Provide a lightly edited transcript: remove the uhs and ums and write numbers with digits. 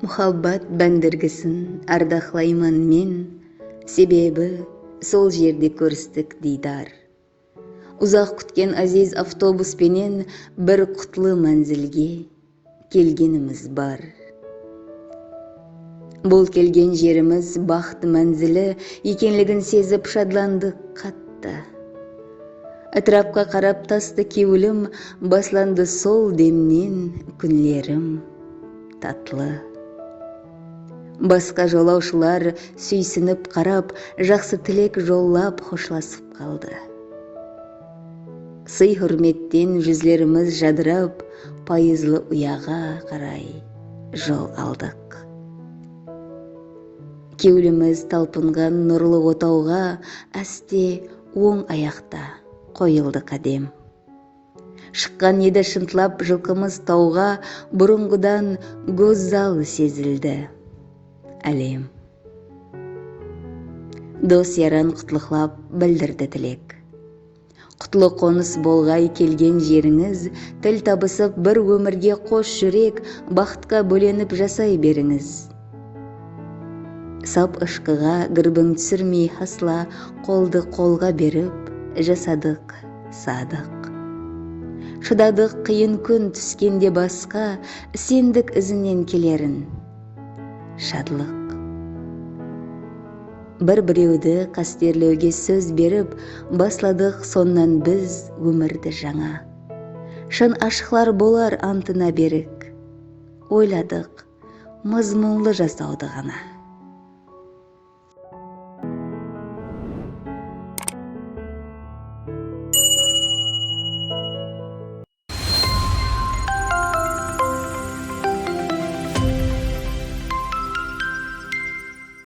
Muhabbat бәндіргісін ардақлаймын мен, себебі сол жерде көрістік дидар. Ұзақ күткен азиз автобуспенен бір құтлы мәнзілге келгеніміз бар. Бұл келген жеріміз бақыт мәнзілі екенлігін сезіп шадландық қатты. Этрапқа қарап тасты кеуілім, басланды сол демнен күнлерім татлы. Басқа жолаушылар сүйсініп қарап, жақсы тілек жоллап хошласып қалды. Сый хүрметтен жүзлеріміз жадырап, пайызлы ұяға қарай жол алдық. Кеуліміз талпынған нұрлы отауға әсте оң аяқта қойылды қадем. Шыққан еді шынтлап жылқымыз тауға, бұрынғыдан гөззалы сезілді әлем. Дос яран құтлықлап білдірді тілек. Құтлы қоныс болғай келген жеріңіз, тіл табысып бір өмірге қош жүрек, бақытқа бөленіп жасай беріңіз. Сап ышқыға гірбің түсірмей хасла, қолды қолға беріп, жасадық садық. Шыдадық қиын күн түскенде басқа, сендік ізінен келерін шадлық. Бір-біреуді қастерлеуге сөз беріп, басладық соннан біз өмірді жаңа. Шын ашықлар болар антына берік, ойладық мазмұнлы жасауды ғана.